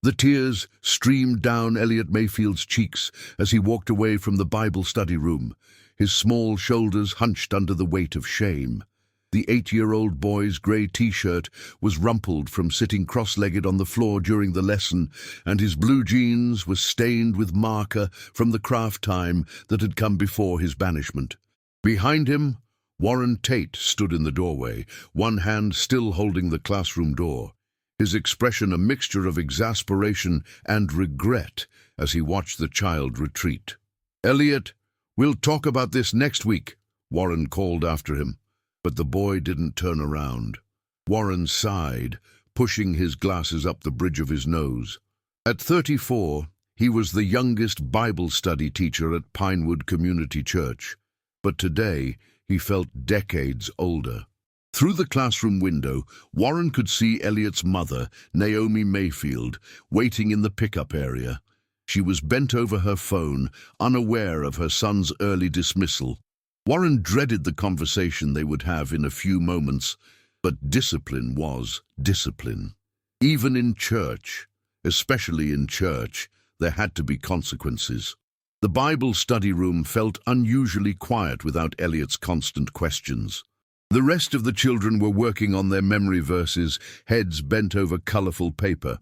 The tears streamed down Elliot Mayfield's cheeks as he walked away from the Bible study room, his small shoulders hunched under the weight of shame. The 8-year-old boy's grey t-shirt was rumpled from sitting cross-legged on the floor during the lesson, and his blue jeans were stained with marker from the craft time that had come before his banishment. Behind him, Warren Tate stood in the doorway, one hand still holding the classroom door, his expression a mixture of exasperation and regret as he watched the child retreat. "Elliot, we'll talk about this next week," Warren called after him. But the boy didn't turn around. Warren sighed, pushing his glasses up the bridge of his nose. At 34, he was the youngest Bible study teacher at Pinewood Community Church. But today, he felt decades older. Through the classroom window, Warren could see Elliot's mother, Naomi Mayfield, waiting in the pickup area. She was bent over her phone, unaware of her son's early dismissal. Warren dreaded the conversation they would have in a few moments, but discipline was discipline. Even in church, especially in church, there had to be consequences. The Bible study room felt unusually quiet without Elliot's constant questions. The rest of the children were working on their memory verses, heads bent over colorful paper.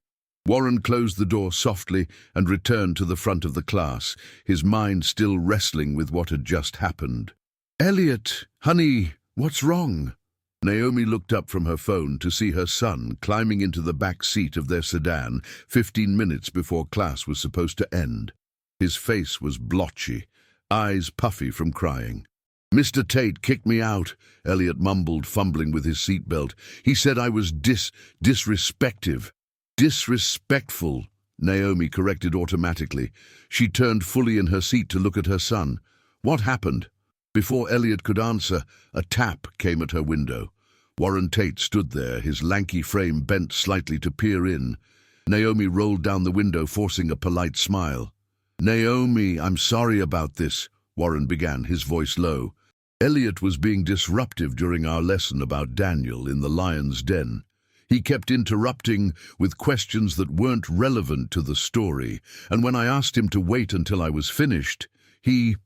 Warren closed the door softly and returned to the front of the class, his mind still wrestling with what had just happened. "Elliot, honey, what's wrong?" Naomi looked up from her phone to see her son climbing into the back seat of their sedan 15 minutes before class was supposed to end. His face was blotchy, eyes puffy from crying. "Mr. Tate kicked me out," Elliot mumbled, fumbling with his seatbelt. "He said I was disrespectful," Naomi corrected automatically. She turned fully in her seat to look at her son. "What happened?" Before Elliot could answer, a tap came at her window. Warren Tate stood there, his lanky frame bent slightly to peer in. Naomi rolled down the window, forcing a polite smile. "Naomi, I'm sorry about this," Warren began, his voice low. "Elliot was being disruptive during our lesson about Daniel in the lion's den. He kept interrupting with questions that weren't relevant to the story, and when I asked him to wait until I was finished, he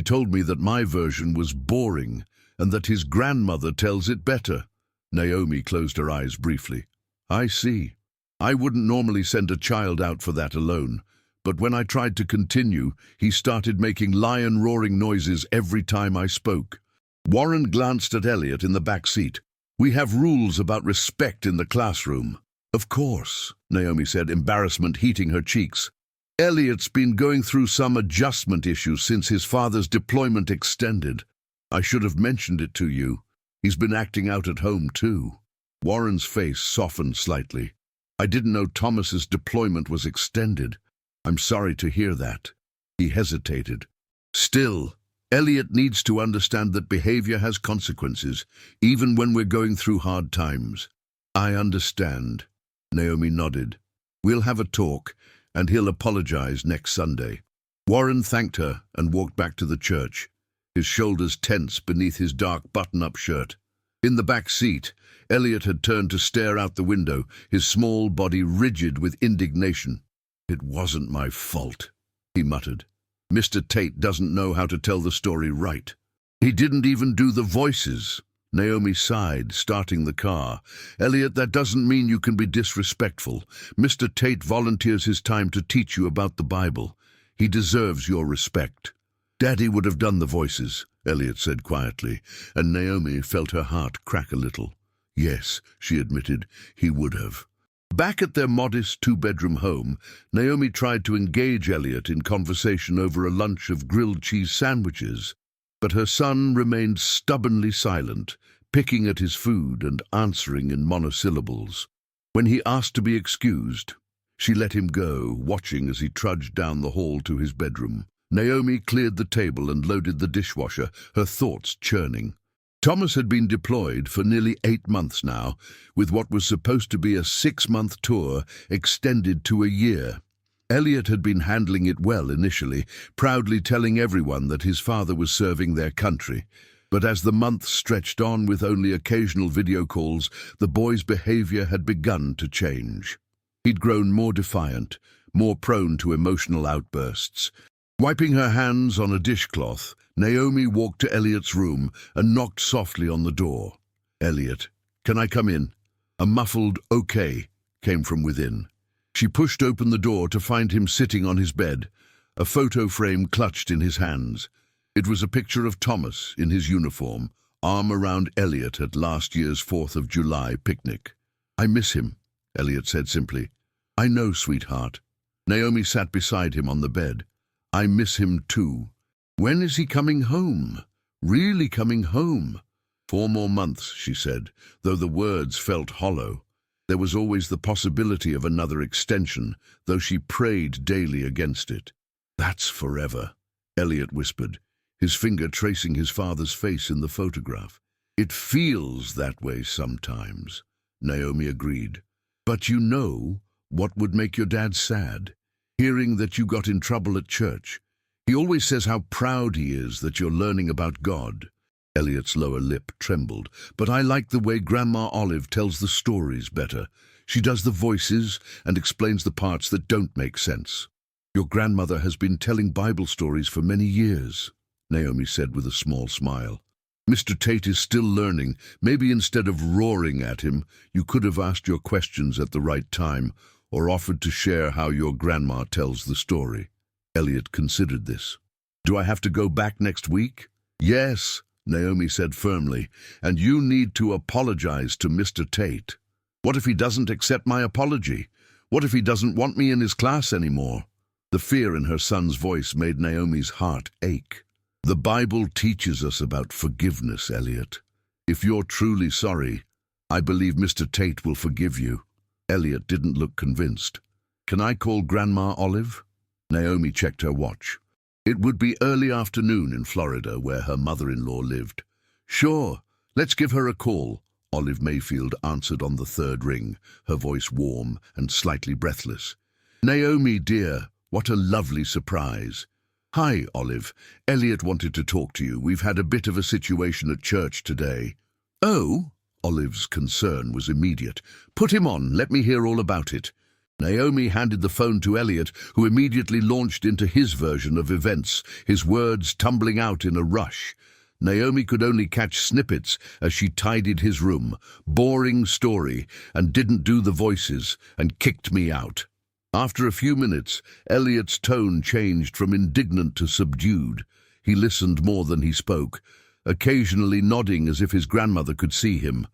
told me that my version was boring and that his grandmother tells it better." Naomi closed her eyes briefly. "I see. I wouldn't normally send a child out for that alone, but when I tried to continue, he started making lion-roaring noises every time I spoke." Warren glanced at Elliot in the back seat. "We have rules about respect in the classroom." "Of course," Naomi said, embarrassment heating her cheeks. "Elliot's been going through some adjustment issues since his father's deployment extended. I should have mentioned it to you. He's been acting out at home too." Warren's face softened slightly. "I didn't know Thomas's deployment was extended. I'm sorry to hear that." He hesitated. "Still, Elliot needs to understand that behavior has consequences, even when we're going through hard times." "I understand," Naomi nodded. "We'll have a talk, and he'll apologize next Sunday." Warren thanked her and walked back to the church, his shoulders tense beneath his dark button-up shirt. In the back seat, Elliot had turned to stare out the window, his small body rigid with indignation. "It wasn't my fault," he muttered. "Mr. Tate doesn't know how to tell the story right. He didn't even do the voices." Naomi sighed, starting the car. "Elliot, that doesn't mean you can be disrespectful. Mr. Tate volunteers his time to teach you about the Bible. He deserves your respect." "Daddy would have done the voices," Elliot said quietly, and Naomi felt her heart crack a little. "Yes," she admitted, "he would have." Back at their modest two-bedroom home, Naomi tried to engage Elliot in conversation over a lunch of grilled cheese sandwiches, but her son remained stubbornly silent, picking at his food and answering in monosyllables. When he asked to be excused, she let him go, watching as he trudged down the hall to his bedroom. Naomi cleared the table and loaded the dishwasher, her thoughts churning. Thomas had been deployed for nearly 8 months now, with what was supposed to be a 6-month tour extended to a year. Elliot had been handling it well initially, proudly telling everyone that his father was serving their country. But as the months stretched on with only occasional video calls, the boy's behavior had begun to change. He'd grown more defiant, more prone to emotional outbursts. Wiping her hands on a dishcloth, Naomi walked to Elliot's room and knocked softly on the door. "Elliot, can I come in?" A muffled "okay" came from within. She pushed open the door to find him sitting on his bed, a photo frame clutched in his hands. It was a picture of Thomas in his uniform, arm around Elliot at last year's 4th of July picnic. "I miss him," Elliot said simply. "I know, sweetheart." Naomi sat beside him on the bed. "I miss him too. When is he coming home? Really coming home?" 4 more months, she said, though the words felt hollow. There was always the possibility of another extension, though she prayed daily against it. "That's forever," Elliot whispered, his finger tracing his father's face in the photograph. "It feels that way sometimes," Naomi agreed. "But you know what would make your dad sad? Hearing that you got in trouble at church. He always says how proud he is that you're learning about God." Elliot's lower lip trembled. "But I like the way Grandma Olive tells the stories better. She does the voices and explains the parts that don't make sense." "Your grandmother has been telling Bible stories for many years," Naomi said with a small smile. "Mr. Tate is still learning. Maybe instead of roaring at him, you could have asked your questions at the right time, or offered to share how your grandma tells the story." Elliot considered this. "Do I have to go back next week?" "Yes," Naomi said firmly, "and you need to apologize to Mr. Tate." "What if he doesn't accept my apology? What if he doesn't want me in his class anymore?" The fear in her son's voice made Naomi's heart ache. "The Bible teaches us about forgiveness, Elliot. If you're truly sorry, I believe Mr. Tate will forgive you." Elliot didn't look convinced. "Can I call Grandma Olive?" Naomi checked her watch. It would be early afternoon in Florida, where her mother-in-law lived. "Sure, let's give her a call," Olive Mayfield answered on the 3rd ring, her voice warm and slightly breathless. "Naomi, dear, what a lovely surprise." "Hi, Olive. Elliot wanted to talk to you. We've had a bit of a situation at church today." "Oh?" Olive's concern was immediate. "Put him on. Let me hear all about it." Naomi handed the phone to Elliot, who immediately launched into his version of events, his words tumbling out in a rush. Naomi could only catch snippets as she tidied his room. "Boring story, and didn't do the voices, and kicked me out." After a few minutes, Elliot's tone changed from indignant to subdued. He listened more than he spoke, occasionally nodding as if his grandmother could see him.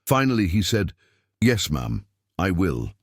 Finally he said, "Yes, ma'am, I will.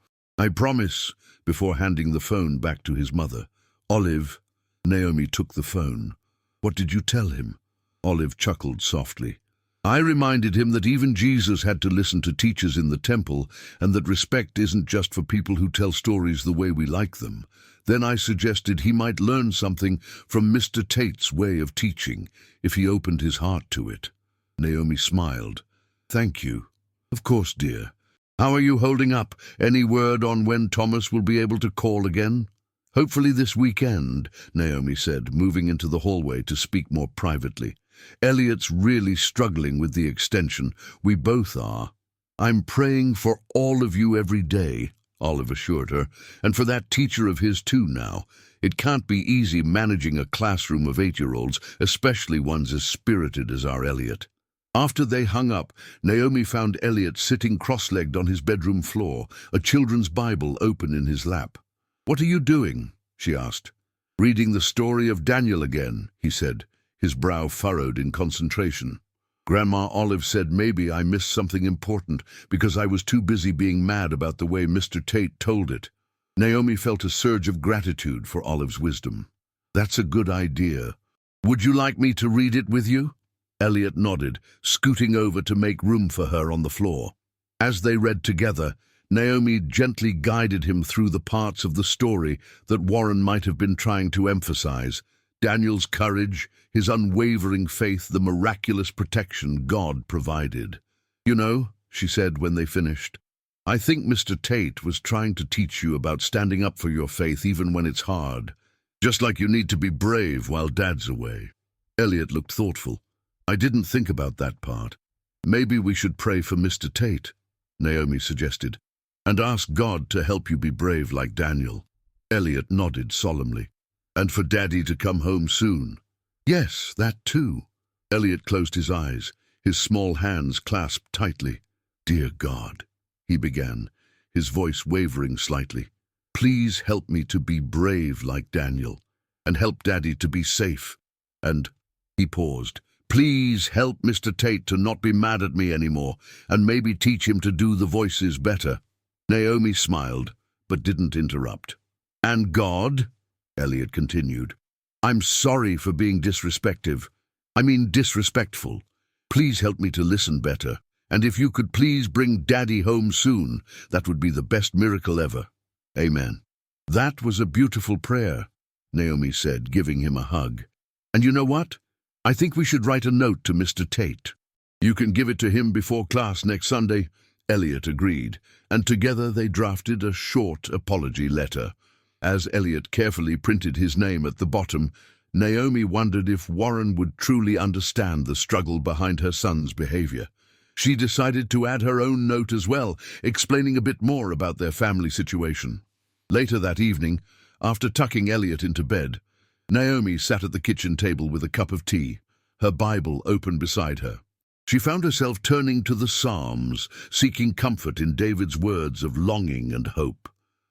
I promise," before handing the phone back to his mother. "Olive," Naomi took the phone. "What did you tell him?" Olive chuckled softly. "I reminded him that even Jesus had to listen to teachers in the temple, and that respect isn't just for people who tell stories the way we like them. Then I suggested he might learn something from Mr. Tate's way of teaching, if he opened his heart to it." Naomi smiled. "Thank you." "Of course, dear. How are you holding up? Any word on when Thomas will be able to call again?" "Hopefully this weekend," Naomi said, moving into the hallway to speak more privately. "Elliot's really struggling with the extension. We both are." "I'm praying for all of you every day," Olive assured her, "and for that teacher of his too now. It can't be easy managing a classroom of 8-year-olds, especially ones as spirited as our Elliot." After they hung up, Naomi found Elliot sitting cross-legged on his bedroom floor, a children's Bible open in his lap. "What are you doing?" she asked. "Reading the story of Daniel again," he said, his brow furrowed in concentration. "Grandma Olive said maybe I missed something important because I was too busy being mad about the way Mr. Tate told it." Naomi felt a surge of gratitude for Olive's wisdom. "That's a good idea. Would you like me to read it with you?" Elliot nodded, scooting over to make room for her on the floor. As they read together, Naomi gently guided him through the parts of the story that Warren might have been trying to emphasize: Daniel's courage, his unwavering faith, the miraculous protection God provided. "You know," she said when they finished, "I think Mr. Tate was trying to teach you about standing up for your faith even when it's hard. Just like you need to be brave while Dad's away." Elliot looked thoughtful. "I didn't think about that part. Maybe we should pray for Mr. Tate," Naomi suggested. And ask God to help you be brave like Daniel. Elliot nodded solemnly. And for Daddy to come home soon. Yes, that too. Elliot closed his eyes, his small hands clasped tightly. Dear God, he began, his voice wavering slightly. Please help me to be brave like Daniel, and help Daddy to be safe. And he paused. Please help Mr. Tate to not be mad at me anymore, and maybe teach him to do the voices better. Naomi smiled, but didn't interrupt. And God, Elliot continued, I'm sorry for being disrespectful. Please help me to listen better, and if you could please bring Daddy home soon, that would be the best miracle ever. Amen. That was a beautiful prayer, Naomi said, giving him a hug. And you know what? I think we should write a note to Mr. Tate. You can give it to him before class next Sunday, Elliot agreed, and together they drafted a short apology letter. As Elliot carefully printed his name at the bottom, Naomi wondered if Warren would truly understand the struggle behind her son's behavior. She decided to add her own note as well, explaining a bit more about their family situation. Later that evening, after tucking Elliot into bed, Naomi sat at the kitchen table with a cup of tea, her Bible open beside her. She found herself turning to the Psalms, seeking comfort in David's words of longing and hope.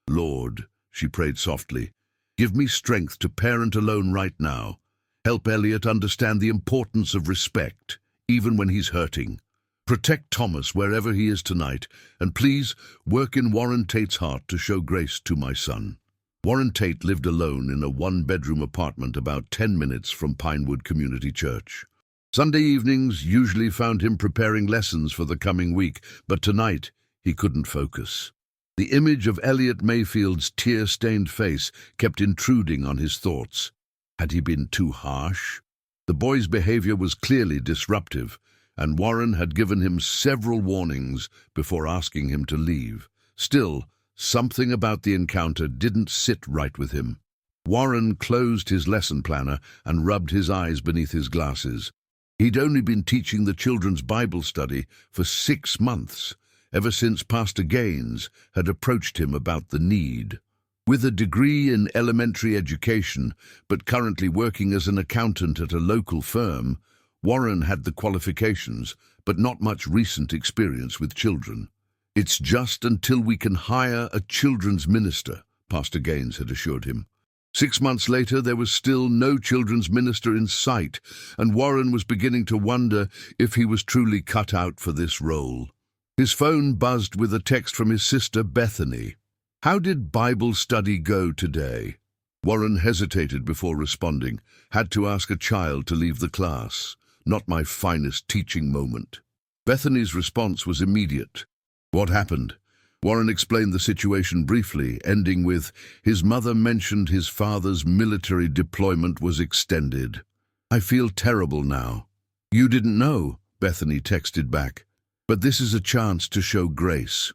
Lord, she prayed softly, give me strength to parent alone right now. Help Elliot understand the importance of respect, even when he's hurting. Protect Thomas wherever he is tonight, and please work in Warren Tate's heart to show grace to my son. Warren Tate lived alone in a one-bedroom apartment about 10 minutes from Pinewood Community Church. Sunday evenings usually found him preparing lessons for the coming week, but tonight he couldn't focus. The image of Elliot Mayfield's tear-stained face kept intruding on his thoughts. Had he been too harsh? The boy's behavior was clearly disruptive, and Warren had given him several warnings before asking him to leave. Still, something about the encounter didn't sit right with him. Warren closed his lesson planner and rubbed his eyes beneath his glasses. He'd only been teaching the children's Bible study for 6 months, ever since Pastor Gaines had approached him about the need. With a degree in elementary education, but currently working as an accountant at a local firm, Warren had the qualifications, but not much recent experience with children. It's just until we can hire a children's minister, Pastor Gaines had assured him. 6 months later, there was still no children's minister in sight, and Warren was beginning to wonder if he was truly cut out for this role. His phone buzzed with a text from his sister Bethany. How did Bible study go today? Warren hesitated before responding. Had to ask a child to leave the class. Not my finest teaching moment. Bethany's response was immediate. What happened? Warren explained the situation briefly, ending with, his mother mentioned his father's military deployment was extended. I feel terrible now. You didn't know, Bethany texted back. But this is a chance to show grace.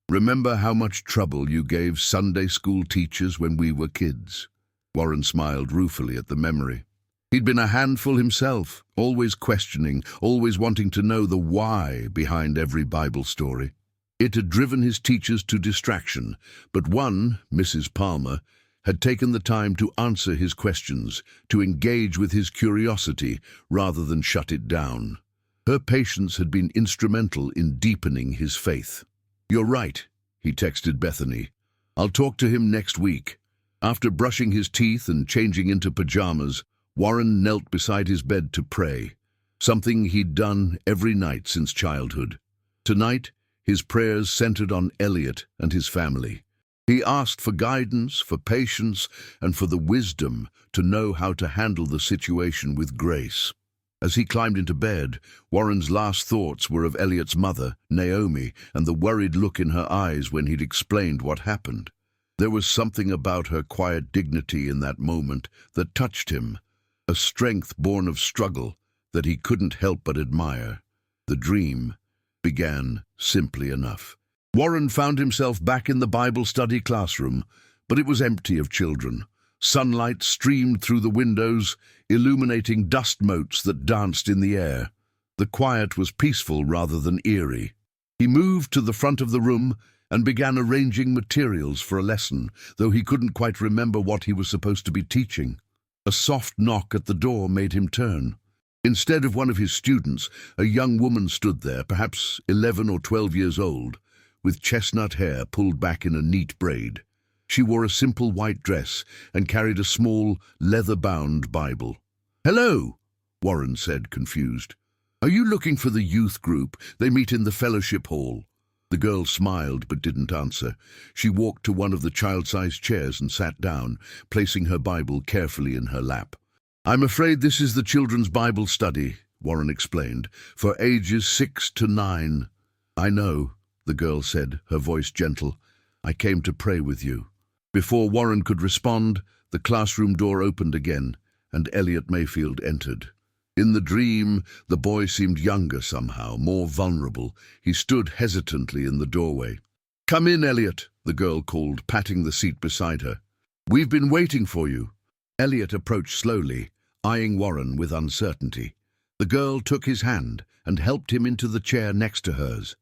Remember how much trouble you gave Sunday school teachers when we were kids? Warren smiled ruefully at the memory. He'd been a handful himself, always questioning, always wanting to know the why behind every Bible story. It had driven his teachers to distraction, but one, Mrs. Palmer, had taken the time to answer his questions, to engage with his curiosity rather than shut it down. Her patience had been instrumental in deepening his faith. You're right, he texted Bethany. I'll talk to him next week. After brushing his teeth and changing into pajamas, Warren knelt beside his bed to pray, something he'd done every night since childhood. Tonight, his prayers centered on Elliot and his family. He asked for guidance, for patience, and for the wisdom to know how to handle the situation with grace. As he climbed into bed, Warren's last thoughts were of Elliot's mother, Naomi, and the worried look in her eyes when he'd explained what happened. There was something about her quiet dignity in that moment that touched him, a strength born of struggle that he couldn't help but admire. The dream began simply enough. Warren found himself back in the Bible study classroom, but it was empty of children. Sunlight streamed through the windows, illuminating dust motes that danced in the air. The quiet was peaceful rather than eerie. He moved to the front of the room and began arranging materials for a lesson, though he couldn't quite remember what he was supposed to be teaching. A soft knock at the door made him turn. Instead of one of his students, a young woman stood there, perhaps 11 or 12 years old, with chestnut hair pulled back in a neat braid. She wore a simple white dress and carried a small, leather-bound Bible. "Hello," Warren said, confused. "Are you looking for the youth group? They meet in the fellowship hall." The girl smiled but didn't answer. She walked to one of the child-sized chairs and sat down, placing her Bible carefully in her lap. "I'm afraid this is the children's Bible study," Warren explained, "for ages 6 to 9. "I know," the girl said, her voice gentle. "I came to pray with you." Before Warren could respond, the classroom door opened again, and Elliot Mayfield entered. In the dream, the boy seemed younger somehow, more vulnerable. He stood hesitantly in the doorway. "Come in, Elliot," the girl called, patting the seat beside her. "We've been waiting for you." Elliot approached slowly, eyeing Warren with uncertainty. The girl took his hand and helped him into the chair next to hers.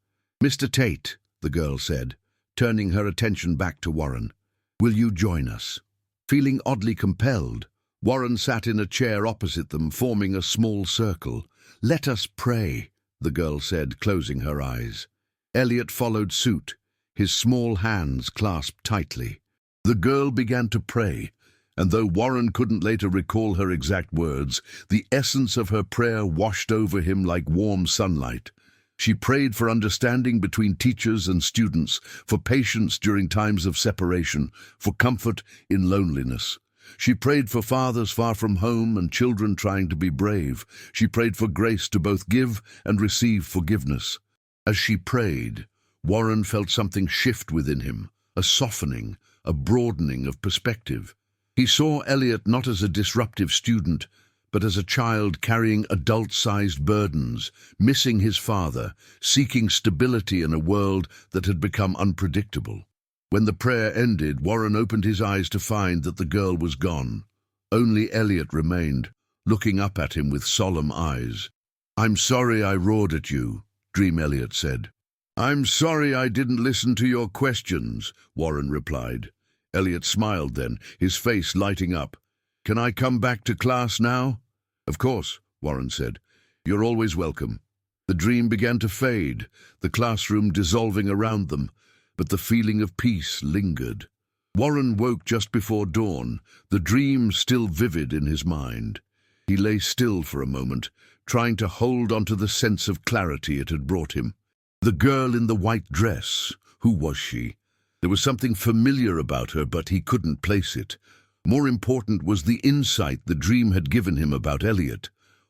"Mr. Tate," the girl said, turning her attention back to Warren, "will you join us?" Feeling oddly compelled, Warren sat in a chair opposite them, forming a small circle. "Let us pray," the girl said, closing her eyes. Elliot followed suit, his small hands clasped tightly. The girl began to pray, and though Warren couldn't later recall her exact words, the essence of her prayer washed over him like warm sunlight. She prayed for understanding between teachers and students, for patience during times of separation, for comfort in loneliness. She prayed for fathers far from home and children trying to be brave. She prayed for grace to both give and receive forgiveness. As she prayed, Warren felt something shift within him, a softening, a broadening of perspective. He saw Elliot not as a disruptive student, but as a child carrying adult-sized burdens, missing his father, seeking stability in a world that had become unpredictable. When the prayer ended, Warren opened his eyes to find that the girl was gone. Only Elliot remained, looking up at him with solemn eyes. "I'm sorry I roared at you," Dream Elliot said. "I'm sorry I didn't listen to your questions," Warren replied. Elliot smiled then, his face lighting up. "Can I come back to class now?" "Of course," Warren said. "You're always welcome." The dream began to fade, the classroom dissolving around them, but the feeling of peace lingered. Warren woke just before dawn, the dream still vivid in his mind. He lay still for a moment, trying to hold onto the sense of clarity it had brought him. The girl in the white dress, who was she? There was something familiar about her, but he couldn't place it. More important was the insight the dream had given him about Elliot.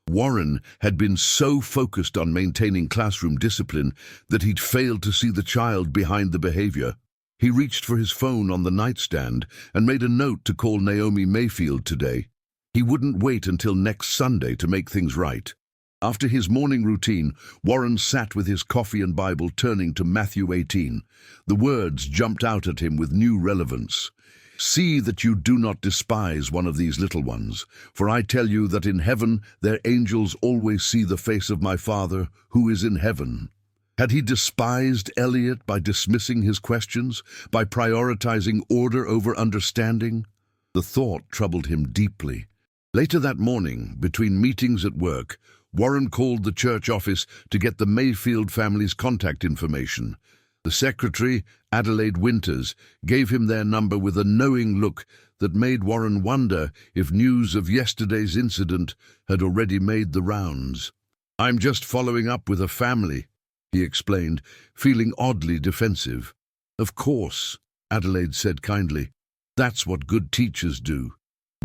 Warren had been so focused on maintaining classroom discipline that he'd failed to see the child behind the behavior. He reached for his phone on the nightstand and made a note to call Naomi Mayfield today. He wouldn't wait until next Sunday to make things right. After his morning routine, Warren sat with his coffee and Bible, turning to Matthew 18. The words jumped out at him with new relevance. "See that you do not despise one of these little ones, for I tell you that in heaven their angels always see the face of my Father who is in heaven." Had he despised Elliot by dismissing his questions, by prioritizing order over understanding? The thought troubled him deeply. Later that morning, between meetings at work, Warren called the church office to get the Mayfield family's contact information. The secretary, Adelaide Winters, gave him their number with a knowing look that made Warren wonder if news of yesterday's incident had already made the rounds. "I'm just following up with a family," he explained, feeling oddly defensive. "Of course," Adelaide said kindly. "That's what good teachers do."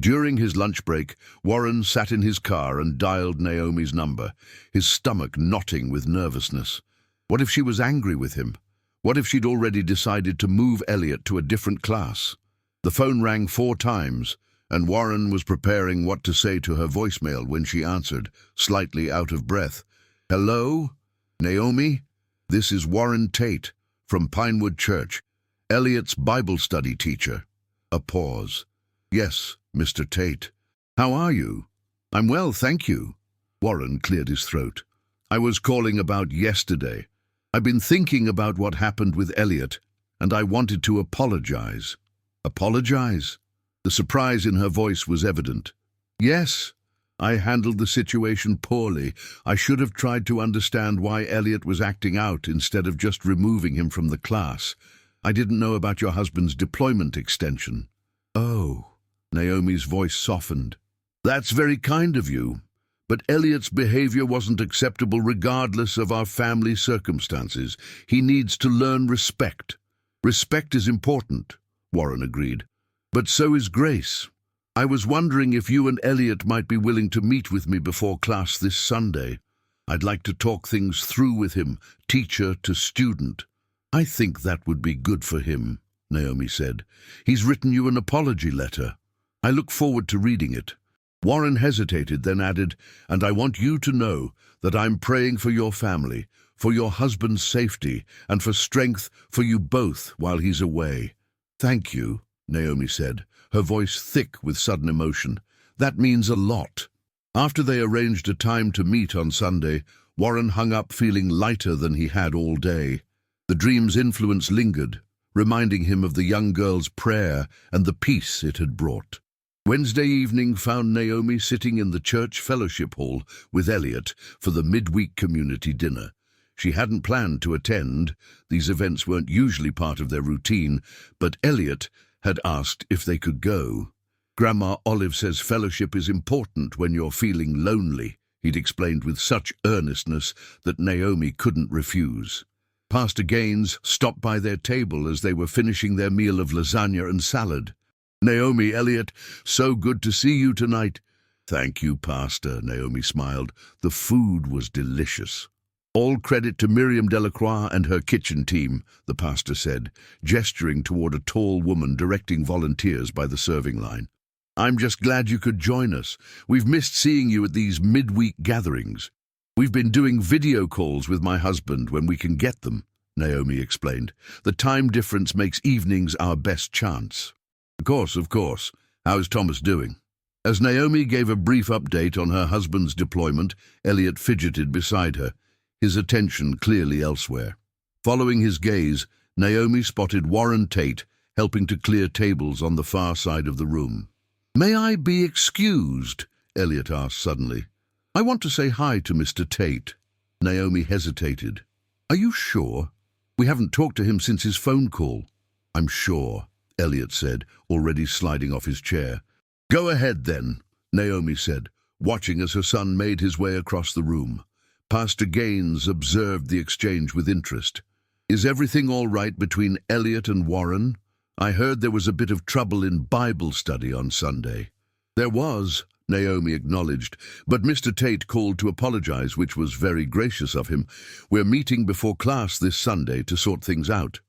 During his lunch break, Warren sat in his car and dialed Naomi's number, his stomach knotting with nervousness. What if she was angry with him? What if she'd already decided to move Elliot to a different class? The phone rang 4 times, and Warren was preparing what to say to her voicemail when she answered, slightly out of breath. "Hello? Naomi? This is Warren Tate, from Pinewood Church, Elliot's Bible study teacher." A pause. "Yes, Mr. Tate. How are you?" "I'm well, thank you." Warren cleared his throat. "I was calling about yesterday. I've been thinking about what happened with Elliot, and I wanted to apologize." "Apologize?" The surprise in her voice was evident. "Yes, I handled the situation poorly. I should have tried to understand why Elliot was acting out instead of just removing him from the class. I didn't know about your husband's deployment extension." "Oh," Naomi's voice softened. "That's very kind of you. But Elliot's behavior wasn't acceptable regardless of our family circumstances. He needs to learn respect." "Respect is important," Warren agreed. "But so is grace. I was wondering if you and Elliot might be willing to meet with me before class this Sunday. I'd like to talk things through with him, teacher to student." "I think that would be good for him," Naomi said. "He's written you an apology letter. I look forward to reading it." Warren hesitated, then added, "And I want you to know that I'm praying for your family, for your husband's safety, and for strength for you both while he's away." "Thank you," Naomi said, her voice thick with sudden emotion. "That means a lot." After they arranged a time to meet on Sunday, Warren hung up feeling lighter than he had all day. The dream's influence lingered, reminding him of the young girl's prayer and the peace it had brought. Wednesday evening found Naomi sitting in the church fellowship hall with Elliot for the midweek community dinner. She hadn't planned to attend. These events weren't usually part of their routine, but Elliot had asked if they could go. "Grandma Olive says fellowship is important when you're feeling lonely," he'd explained with such earnestness that Naomi couldn't refuse. Pastor Gaines stopped by their table as they were finishing their meal of lasagna and salad. "Naomi, Elliot, so good to see you tonight." "Thank you, Pastor," Naomi smiled. "The food was delicious." "All credit to Miriam Delacroix and her kitchen team," the pastor said, gesturing toward a tall woman directing volunteers by the serving line. "I'm just glad you could join us. We've missed seeing you at these midweek gatherings. We've been doing video calls with my husband when we can get them," Naomi explained. "The time difference makes evenings our best chance." Of course. How's Thomas doing?" As Naomi gave a brief update on her husband's deployment, Elliot fidgeted beside her, his attention clearly elsewhere. Following his gaze, Naomi spotted Warren Tate helping to clear tables on the far side of the room. "May I be excused?" Elliot asked suddenly. "I want to say hi to Mr. Tate." Naomi hesitated. "Are you sure? We haven't talked to him since his phone call." "I'm sure," Elliot said, already sliding off his chair. "Go ahead, then," Naomi said, watching as her son made his way across the room. Pastor Gaines observed the exchange with interest. "Is everything all right between Elliot and Warren? I heard there was a bit of trouble in Bible study on Sunday." "There was," Naomi acknowledged, "but Mr. Tate called to apologize, which was very gracious of him. We're meeting before class this Sunday to sort things out."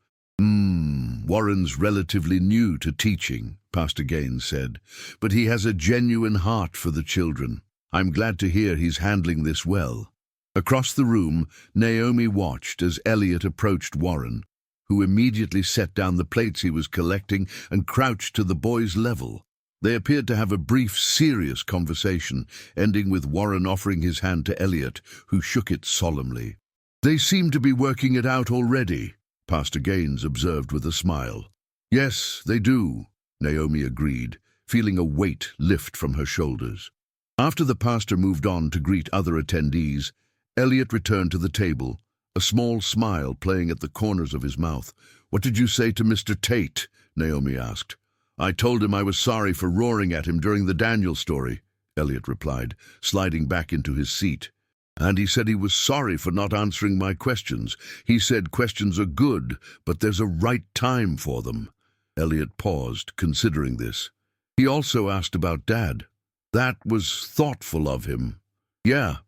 Warren's relatively new to teaching," Pastor Gaines said, "but he has a genuine heart for the children. I'm glad to hear he's handling this well." Across the room, Naomi watched as Elliot approached Warren, who immediately set down the plates he was collecting and crouched to the boy's level. They appeared to have a brief, serious conversation, ending with Warren offering his hand to Elliot, who shook it solemnly. "They seem to be working it out already," Pastor Gaines observed with a smile. "Yes, they do," Naomi agreed, feeling a weight lift from her shoulders. After the pastor moved on to greet other attendees, Elliot returned to the table, a small smile playing at the corners of his mouth. "What did you say to Mr. Tate?" Naomi asked. "I told him I was sorry for roaring at him during the Daniel story," Elliot replied, sliding back into his seat. "And he said he was sorry for not answering my questions. He said questions are good, but there's a right time for them." Elliot paused, considering this. "He also asked about Dad. That was thoughtful of him." "Yeah."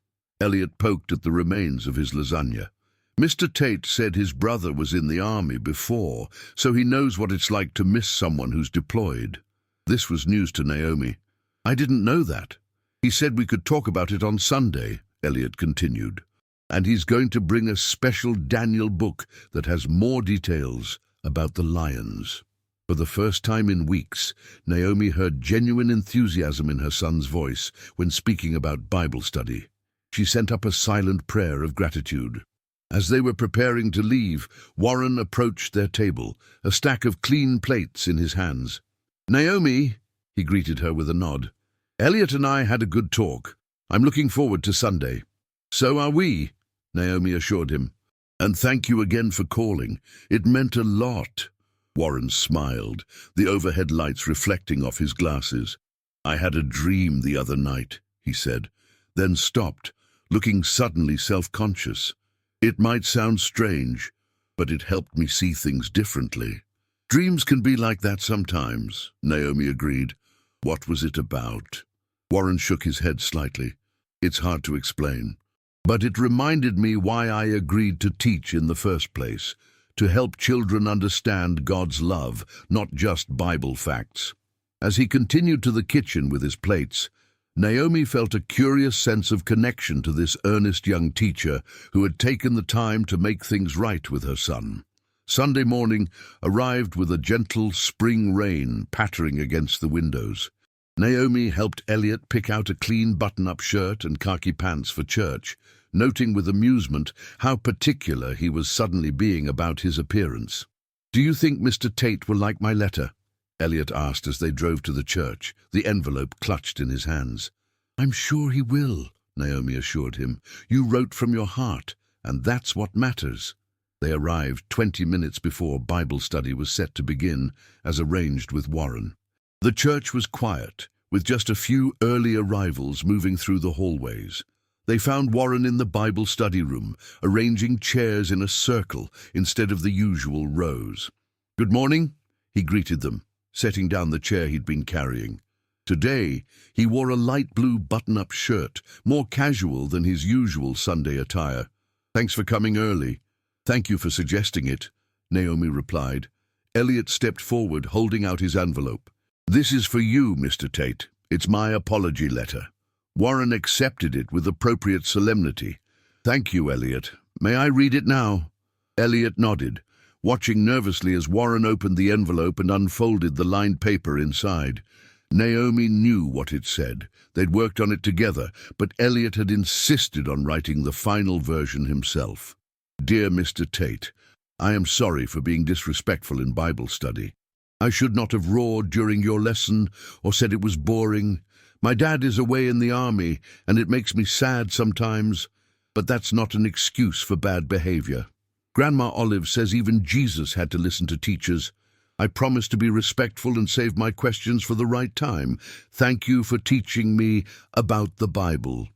Elliot poked at the remains of his lasagna. "Mr. Tate said his brother was in the army before, so he knows what it's like to miss someone who's deployed." This was news to Naomi. "I didn't know that. He said we could talk about it on Sunday," Elliot continued. "And he's going to bring a special Daniel book that has more details about the lions." For the first time in weeks, Naomi heard genuine enthusiasm in her son's voice when speaking about Bible study. She sent up a silent prayer of gratitude. As they were preparing to leave, Warren approached their table, a stack of clean plates in his hands. "Naomi," he greeted her with a nod. "Elliot and I had a good talk. I'm looking forward to Sunday." "So are we," Naomi assured him. "And thank you again for calling. It meant a lot." Warren smiled, the overhead lights reflecting off his glasses. "I had a dream the other night," he said, then stopped, looking suddenly self-conscious. "It might sound strange, but it helped me see things differently." "Dreams can be like that sometimes," Naomi agreed. "What was it about?" Warren shook his head slightly. "It's hard to explain. But it reminded me why I agreed to teach in the first place, to help children understand God's love, not just Bible facts." As he continued to the kitchen with his plates, Naomi felt a curious sense of connection to this earnest young teacher who had taken the time to make things right with her son. Sunday morning arrived with a gentle spring rain pattering against the windows. Naomi helped Elliot pick out a clean button-up shirt and khaki pants for church, noting with amusement how particular he was suddenly being about his appearance. "Do you think Mr. Tate will like my letter?" Elliot asked as they drove to the church, the envelope clutched in his hands. "I'm sure he will," Naomi assured him. "You wrote from your heart, and that's what matters." They arrived 20 minutes before Bible study was set to begin, as arranged with Warren. The church was quiet, with just a few early arrivals moving through the hallways. They found Warren in the Bible study room, arranging chairs in a circle instead of the usual rows. "Good morning," he greeted them, setting down the chair he'd been carrying. Today, he wore a light blue button-up shirt, more casual than his usual Sunday attire. "Thanks for coming early." "Thank you for suggesting it," Naomi replied. Elliot stepped forward, holding out his envelope. "This is for you, Mr. Tate. It's my apology letter." Warren accepted it with appropriate solemnity. "Thank you, Elliot. May I read it now?" Elliot nodded, watching nervously as Warren opened the envelope and unfolded the lined paper inside. Naomi knew what it said. They'd worked on it together, but Elliot had insisted on writing the final version himself. "Dear Mr. Tate, I am sorry for being disrespectful in Bible study. I should not have roared during your lesson or said it was boring. My dad is away in the army, and it makes me sad sometimes, but that's not an excuse for bad behavior. Grandma Olive says even Jesus had to listen to teachers. I promise to be respectful and save my questions for the right time. Thank you for teaching me about the Bible."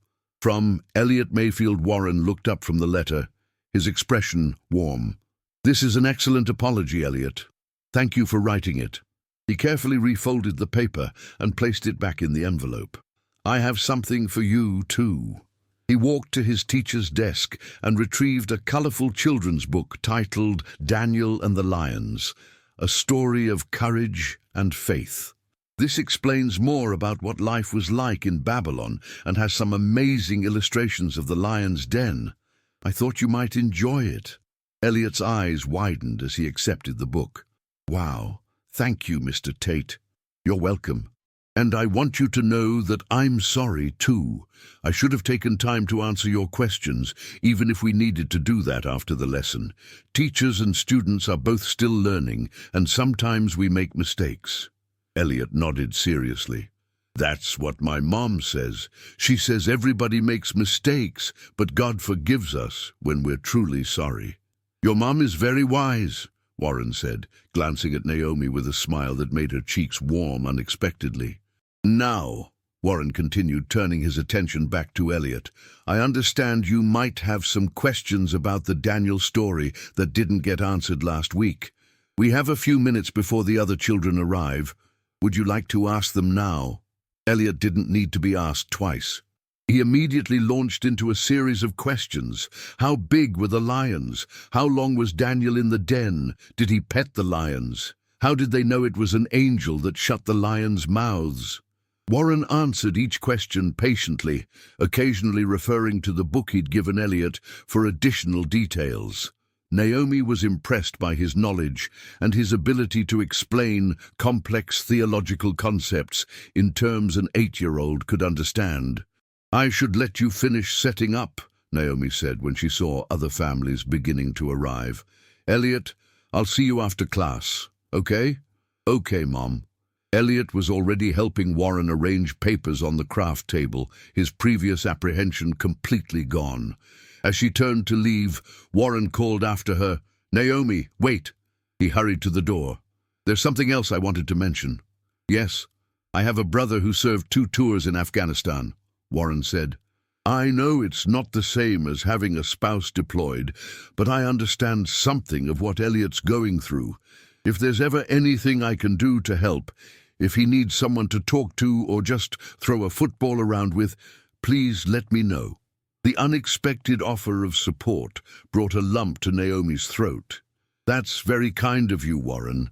From Elliot Mayfield. Warren looked up from the letter, his expression warm. "This is an excellent apology, Elliot. Thank you for writing it." He carefully refolded the paper and placed it back in the envelope. "I have something for you, too." He walked to his teacher's desk and retrieved a colorful children's book titled Daniel and the Lions, a story of courage and faith. This explains more about what life was like in Babylon and has some amazing illustrations of the lion's den. I thought you might enjoy it. Elliot's eyes widened as he accepted the book. "Wow, thank you, Mr. Tate." "You're welcome. And I want you to know that I'm sorry, too. I should have taken time to answer your questions, even if we needed to do that after the lesson. Teachers and students are both still learning, and sometimes we make mistakes." Elliot nodded seriously. "That's what my mom says. She says everybody makes mistakes, but God forgives us when we're truly sorry." "Your mom is very wise," Warren said, glancing at Naomi with a smile that made her cheeks warm unexpectedly. "Now," Warren continued, turning his attention back to Elliot, "I understand you might have some questions about the Daniel story that didn't get answered last week. We have a few minutes before the other children arrive. Would you like to ask them now?" Elliot didn't need to be asked twice. He immediately launched into a series of questions. How big were the lions? How long was Daniel in the den? Did he pet the lions? How did they know it was an angel that shut the lions' mouths? Warren answered each question patiently, occasionally referring to the book he'd given Elliot for additional details. Naomi was impressed by his knowledge and his ability to explain complex theological concepts in terms an 8-year-old could understand. "I should let you finish setting up," Naomi said when she saw other families beginning to arrive. "Elliot, I'll see you after class, okay?" "Okay, Mom." Elliot was already helping Warren arrange papers on the craft table, his previous apprehension completely gone. As she turned to leave, Warren called after her, "Naomi, wait." He hurried to the door. "There's something else I wanted to mention." "Yes, I have a brother who served 2 tours in Afghanistan," Warren said. "I know it's not the same as having a spouse deployed, but I understand something of what Elliot's going through. If there's ever anything I can do to help, if he needs someone to talk to or just throw a football around with, please let me know." The unexpected offer of support brought a lump to Naomi's throat. "That's very kind of you, Warren.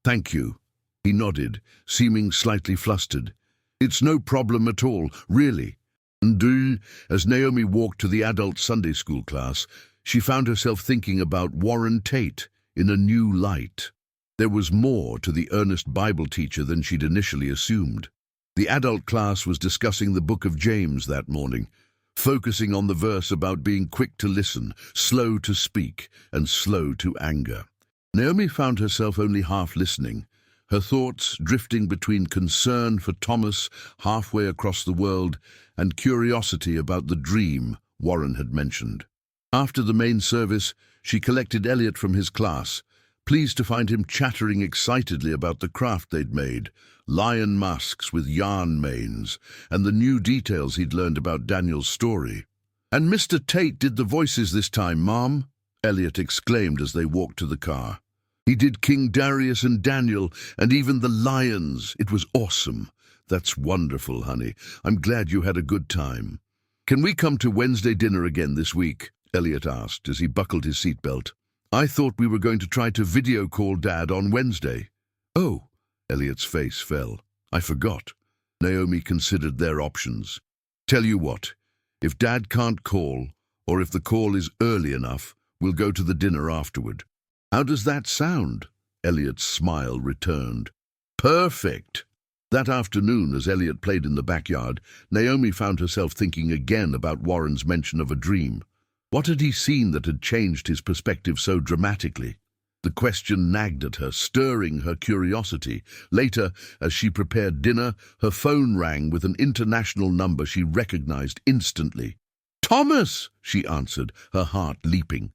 Thank you." He nodded, seeming slightly flustered. "It's no problem at all, really." And as Naomi walked to the adult Sunday school class, she found herself thinking about Warren Tate in a new light. There was more to the earnest Bible teacher than she'd initially assumed. The adult class was discussing the book of James that morning, focusing on the verse about being quick to listen, slow to speak, and slow to anger. Naomi found herself only half listening, her thoughts drifting between concern for Thomas halfway across the world and curiosity about the dream Warren had mentioned. After the main service, she collected Elliot from his class, pleased to find him chattering excitedly about the craft they'd made, lion masks with yarn manes, and the new details he'd learned about Daniel's story. "And Mr. Tate did the voices this time, Mom," Elliot exclaimed as they walked to the car. "He did King Darius and Daniel, and even the lions. It was awesome." "That's wonderful, honey. I'm glad you had a good time." "Can we come to Wednesday dinner again this week?" Elliot asked as he buckled his seatbelt. "I thought we were going to try to video call Dad on Wednesday." "Oh," Elliot's face fell. "I forgot." Naomi considered their options. "Tell you what, if Dad can't call, or if the call is early enough, we'll go to the dinner afterward." "How does that sound?" Elliot's smile returned. "Perfect." That afternoon, as Elliot played in the backyard, Naomi found herself thinking again about Warren's mention of a dream. What had he seen that had changed his perspective so dramatically? The question nagged at her, stirring her curiosity. Later, as she prepared dinner, her phone rang with an international number she recognized instantly. "Thomas!" she answered, her heart leaping.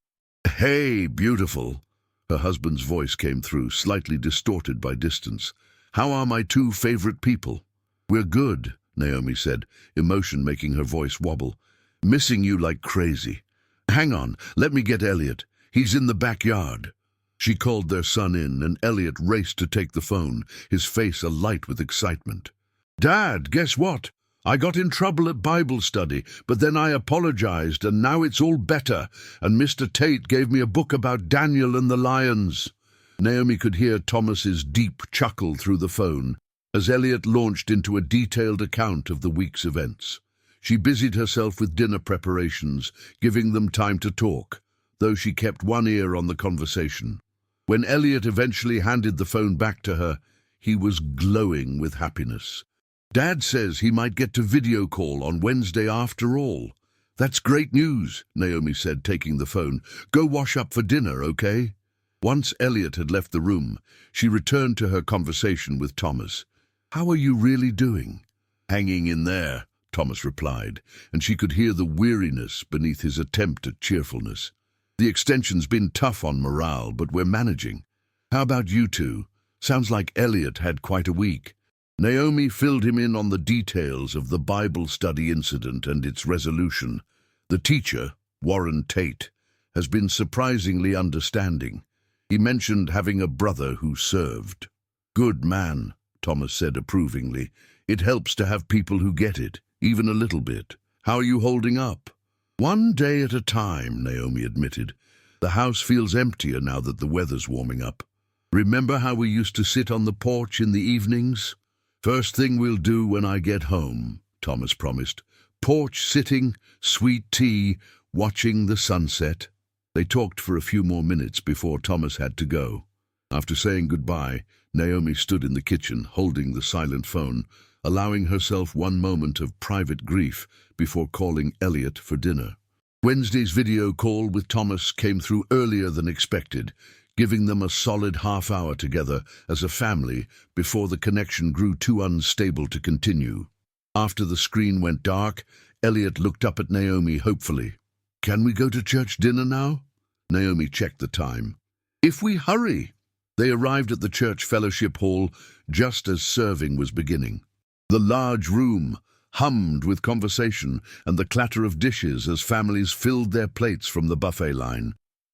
"Hey, beautiful!" Her husband's voice came through, slightly distorted by distance. "How are my 2 favorite people?" "We're good," Naomi said, emotion making her voice wobble. "Missing you like crazy. Hang on, let me get Elliot. He's in the backyard." She called their son in, and Elliot raced to take the phone, his face alight with excitement. "Dad, guess what? I got in trouble at Bible study, but then I apologized, and now it's all better, and Mr. Tate gave me a book about Daniel and the lions." Naomi could hear Thomas's deep chuckle through the phone as Elliot launched into a detailed account of the week's events. She busied herself with dinner preparations, giving them time to talk, though she kept one ear on the conversation. When Elliot eventually handed the phone back to her, he was glowing with happiness. "Dad says he might get to video call on Wednesday after all." "That's great news," Naomi said, taking the phone. "Go wash up for dinner, okay?" Once Elliot had left the room, she returned to her conversation with Thomas. "How are you really doing?" "Hanging in there," Thomas replied, and she could hear the weariness beneath his attempt at cheerfulness. "The extension's been tough on morale, but we're managing. How about you two? Sounds like Elliot had quite a week." Naomi filled him in on the details of the Bible study incident and its resolution. The teacher, Warren Tate, has been surprisingly understanding. He mentioned having a brother who served. "Good man," Thomas said approvingly. "It helps to have people who get it, even a little bit. How are you holding up?" "One day at a time," Naomi admitted. "The house feels emptier now that the weather's warming up. Remember how we used to sit on the porch in the evenings?" "First thing we'll do when I get home," Thomas promised. "Porch sitting, sweet tea, watching the sunset." They talked for a few more minutes before Thomas had to go. After saying goodbye, Naomi stood in the kitchen, holding the silent phone, allowing herself one moment of private grief before calling Elliot for dinner. Wednesday's video call with Thomas came through earlier than expected, giving them a solid half-hour together as a family before the connection grew too unstable to continue. After the screen went dark, Elliot looked up at Naomi hopefully. "Can we go to church dinner now?" Naomi checked the time. "If we hurry." They arrived at the church fellowship hall just as serving was beginning. The large room hummed with conversation and the clatter of dishes as families filled their plates from the buffet line.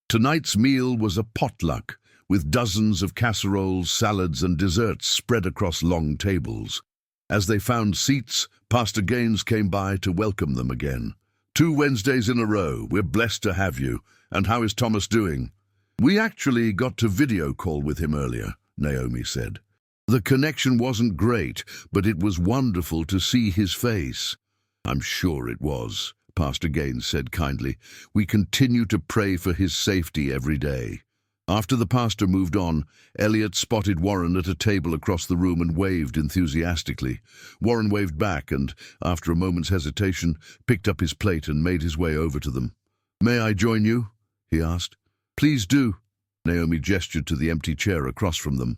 Tonight's meal was a potluck, with dozens of casseroles, salads and desserts spread across long tables. As they found seats, Pastor Gaines came by to welcome them again. "2 Wednesdays in a row. We're blessed to have you. And how is Thomas doing?" "We actually got to video call with him earlier," Naomi said. "The connection wasn't great, but it was wonderful to see his face." "I'm sure it was," Pastor Gaines said kindly. "We continue to pray for his safety every day." After the pastor moved on, Elliot spotted Warren at a table across the room and waved enthusiastically. Warren waved back and, after a moment's hesitation, picked up his plate and made his way over to them. "May I join you?" he asked. "Please do." Naomi gestured to the empty chair across from them.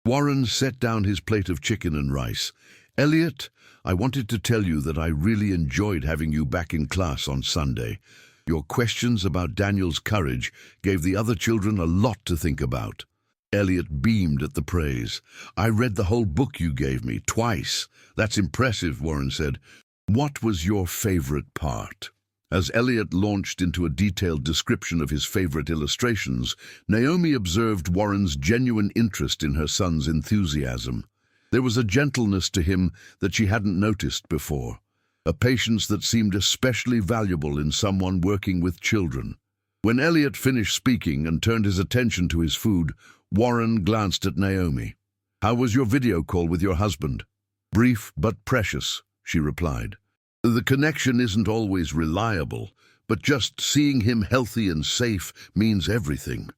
Warren set down his plate of chicken and rice. "Elliot, I wanted to tell you that I really enjoyed having you back in class on Sunday. Your questions about Daniel's courage gave the other children a lot to think about." Elliot beamed at the praise. "I read the whole book you gave me, twice." "That's impressive," Warren said. "What was your favorite part?" As Elliot launched into a detailed description of his favorite illustrations, Naomi observed Warren's genuine interest in her son's enthusiasm. There was a gentleness to him that she hadn't noticed before, a patience that seemed especially valuable in someone working with children. When Elliot finished speaking and turned his attention to his food, Warren glanced at Naomi. "How was your video call with your husband?" "Brief but precious," she replied. "The connection isn't always reliable, but just seeing him healthy and safe means everything."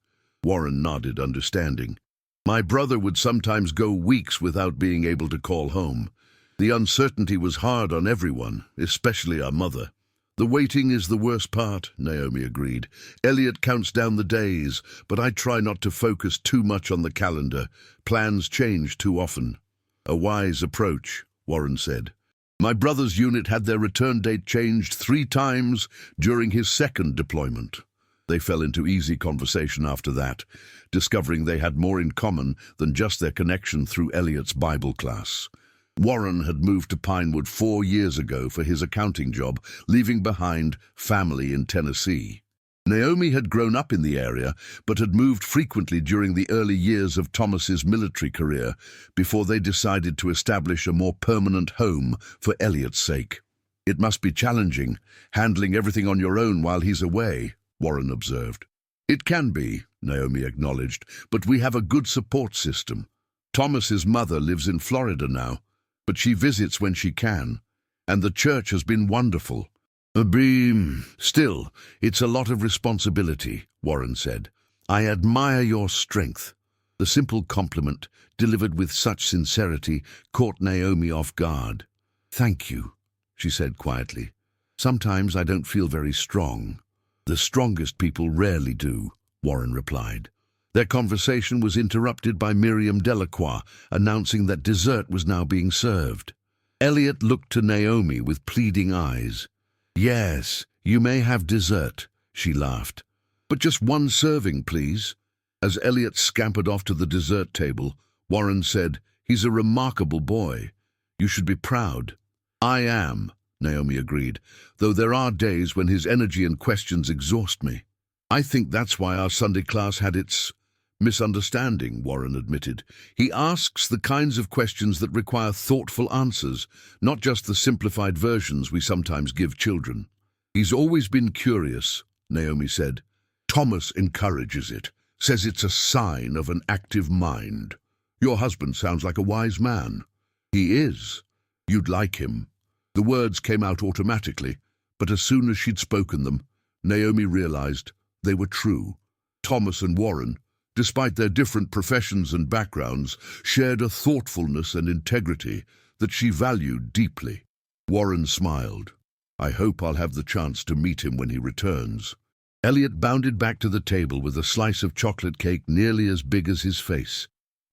Warren nodded, understanding. "My brother would sometimes go weeks without being able to call home. The uncertainty was hard on everyone, especially our mother." "The waiting is the worst part," Naomi agreed. "Elliot counts down the days, but I try not to focus too much on the calendar. Plans change too often." "A wise approach," Warren said. "My brother's unit had their return date changed 3 times during his 2nd deployment." They fell into easy conversation after that, discovering they had more in common than just their connection through Elliot's Bible class. Warren had moved to Pinewood 4 years ago for his accounting job, leaving behind family in Tennessee. Naomi had grown up in the area, but had moved frequently during the early years of Thomas's military career before they decided to establish a more permanent home for Elliot's sake. "It must be challenging, handling everything on your own while he's away," Warren observed. "It can be," Naomi acknowledged, "but we have a good support system. Thomas's mother lives in Florida now, but she visits when she can, and the church has been wonderful." "Still, it's a lot of responsibility," Warren said. "I admire your strength." The simple compliment, delivered with such sincerity, caught Naomi off guard. "Thank you," she said quietly. "Sometimes I don't feel very strong." "The strongest people rarely do," Warren replied. Their conversation was interrupted by Miriam Delacroix announcing that dessert was now being served. Elliot looked to Naomi with pleading eyes. "Yes, you may have dessert," she laughed. "But just 1 serving, please." As Elliot scampered off to the dessert table, Warren said, "He's a remarkable boy. You should be proud." "I am," Naomi agreed, "though there are days when his energy and questions exhaust me." "I think that's why our Sunday class had its misunderstanding," Warren admitted. "He asks the kinds of questions that require thoughtful answers, not just the simplified versions we sometimes give children." "He's always been curious," Naomi said. "Thomas encourages it, says it's a sign of an active mind." "Your husband sounds like a wise man." "He is. You'd like him." The words came out automatically, but as soon as she'd spoken them, Naomi realized they were true. Thomas and Warren, despite their different professions and backgrounds, shared a thoughtfulness and integrity that she valued deeply. Warren smiled. I hope I'll have the chance to meet him when he returns." Elliot bounded back to the table with a slice of chocolate cake nearly as big as his face.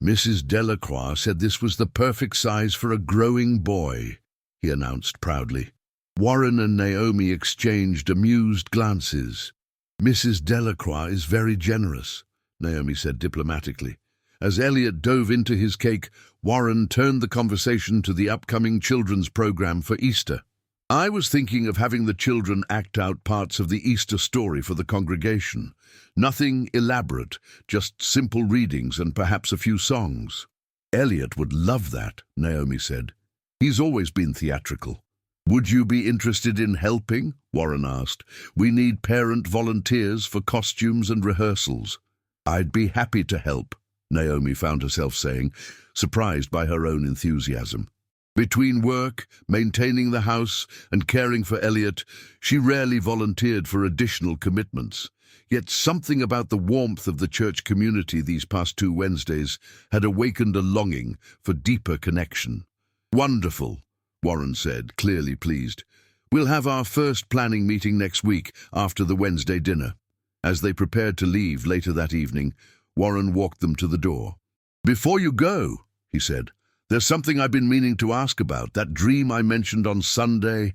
"Mrs. Delacroix said this was the perfect size for a growing boy," he announced proudly. Warren and Naomi exchanged amused glances. "Mrs. Delacroix is very generous," Naomi said diplomatically. As Elliot dove into his cake, Warren turned the conversation to the upcoming children's program for Easter. "I was thinking of having the children act out parts of the Easter story for the congregation. Nothing elaborate, just simple readings and perhaps a few songs." "Elliot would love that," Naomi said. "He's always been theatrical." "Would you be interested in helping?" Warren asked. "We need parent volunteers for costumes and rehearsals." "I'd be happy to help," Naomi found herself saying, surprised by her own enthusiasm. Between work, maintaining the house, and caring for Elliot, she rarely volunteered for additional commitments. Yet something about the warmth of the church community these past 2 Wednesdays had awakened a longing for deeper connection. "Wonderful," Warren said, clearly pleased. "We'll have our first planning meeting next week after the Wednesday dinner." As they prepared to leave later that evening, Warren walked them to the door. "Before you go," he said, "there's something I've been meaning to ask about, that dream I mentioned on Sunday."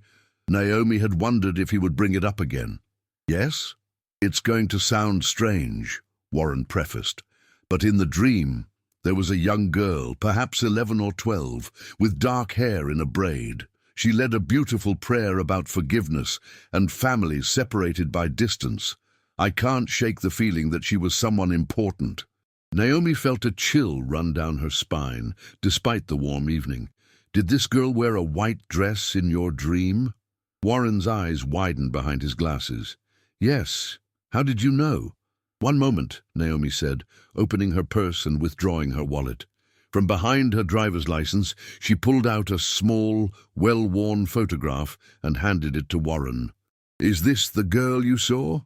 Naomi had wondered if he would bring it up again. "Yes? It's going to sound strange," Warren prefaced, "but in the dream, there was a young girl, perhaps 11 or 12, with dark hair in a braid. She led a beautiful prayer about forgiveness and families separated by distance. I can't shake the feeling that she was someone important." Naomi felt a chill run down her spine, despite the warm evening. "Did this girl wear a white dress in your dream?" Warren's eyes widened behind his glasses. "Yes. How did you know?" "One moment," Naomi said, opening her purse and withdrawing her wallet. From behind her driver's license, she pulled out a small, well-worn photograph and handed it to Warren. "Is this the girl you saw?"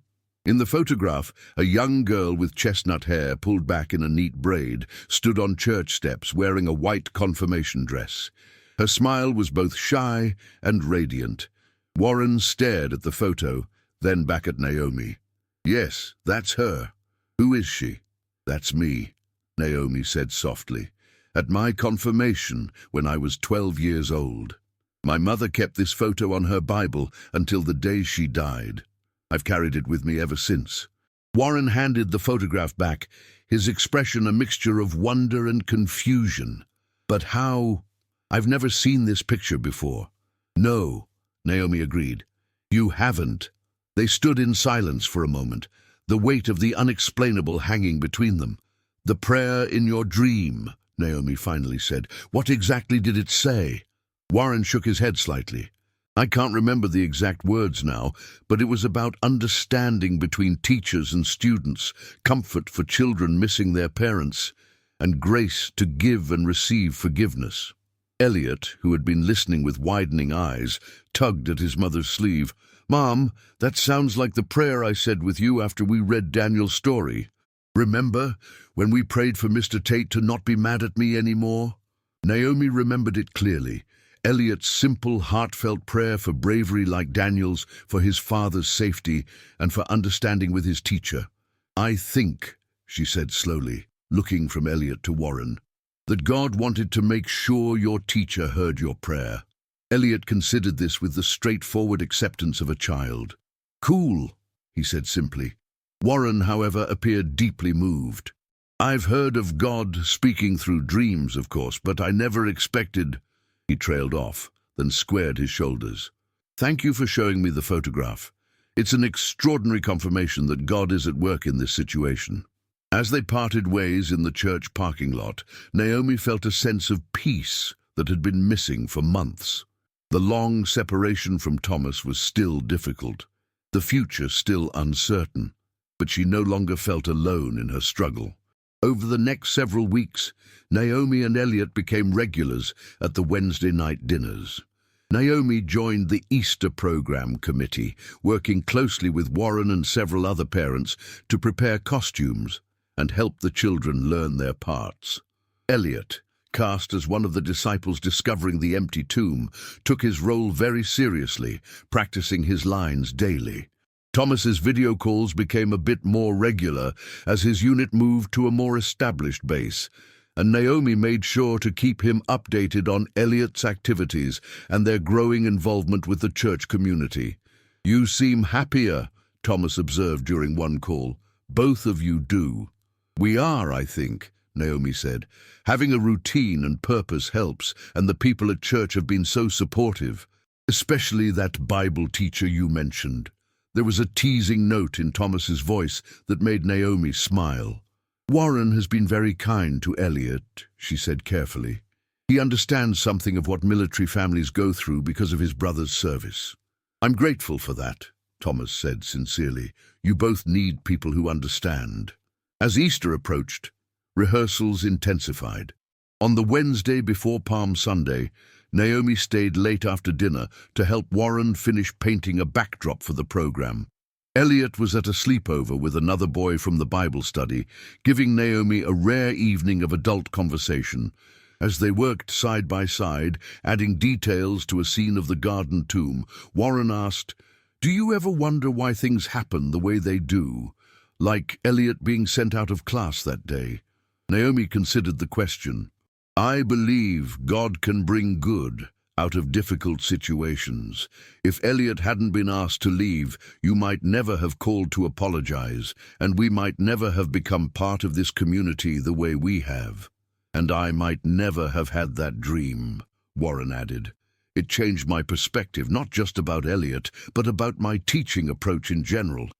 In the photograph, a young girl with chestnut hair pulled back in a neat braid stood on church steps wearing a white confirmation dress. Her smile was both shy and radiant. Warren stared at the photo, then back at Naomi. "Yes, that's her. Who is she?" "That's me," Naomi said softly. "At my confirmation when I was 12 years old. My mother kept this photo on her Bible until the day she died. I've carried it with me ever since." Warren handed the photograph back, his expression a mixture of wonder and confusion. "But how? I've never seen this picture before." "No," Naomi agreed. "You haven't." They stood in silence for a moment, the weight of the unexplainable hanging between them. "The prayer in your dream," Naomi finally said. "What exactly did it say?" Warren shook his head slightly. "I can't remember the exact words now, but it was about understanding between teachers and students, comfort for children missing their parents, and grace to give and receive forgiveness." Elliot, who had been listening with widening eyes, tugged at his mother's sleeve. "Mom, that sounds like the prayer I said with you after we read Daniel's story. Remember, when we prayed for Mr. Tate to not be mad at me anymore?" Naomi remembered it clearly. Elliot's simple, heartfelt prayer for bravery like Daniel's, for his father's safety, and for understanding with his teacher. "I think," she said slowly, looking from Elliot to Warren, "that God wanted to make sure your teacher heard your prayer." Elliot considered this with the straightforward acceptance of a child. "Cool," he said simply. Warren, however, appeared deeply moved. "I've heard of God speaking through dreams, of course, but I never expected—" He trailed off, then squared his shoulders. "Thank you for showing me the photograph. It's an extraordinary confirmation that God is at work in this situation." As they parted ways in the church parking lot, Naomi felt a sense of peace that had been missing for months. The long separation from Thomas was still difficult, the future still uncertain, but she no longer felt alone in her struggle. Over the next several weeks, Naomi and Elliot became regulars at the Wednesday night dinners. Naomi joined the Easter program committee, working closely with Warren and several other parents to prepare costumes and help the children learn their parts. Elliot, cast as one of the disciples discovering the empty tomb, took his role very seriously, practicing his lines daily. Thomas's video calls became a bit more regular as his unit moved to a more established base, and Naomi made sure to keep him updated on Elliot's activities and their growing involvement with the church community. "You seem happier," Thomas observed during one call. "Both of you do." "We are, I think," Naomi said. "Having a routine and purpose helps, and the people at church have been so supportive, especially that Bible teacher you mentioned." There was a teasing note in Thomas's voice that made Naomi smile. "Warren has been very kind to Elliot," she said carefully. "He understands something of what military families go through because of his brother's service." "I'm grateful for that," Thomas said sincerely. "You both need people who understand." As Easter approached, rehearsals intensified. On the Wednesday before Palm Sunday, Naomi stayed late after dinner to help Warren finish painting a backdrop for the program. Elliot was at a sleepover with another boy from the Bible study, giving Naomi a rare evening of adult conversation. As they worked side by side, adding details to a scene of the garden tomb, Warren asked, "Do you ever wonder why things happen the way they do? Like Elliot being sent out of class that day?" Naomi considered the question. "I believe God can bring good out of difficult situations. If Elliot hadn't been asked to leave, you might never have called to apologize, and we might never have become part of this community the way we have. And I might never have had that dream," Warren added. "It changed my perspective, not just about Elliot, but about my teaching approach in general.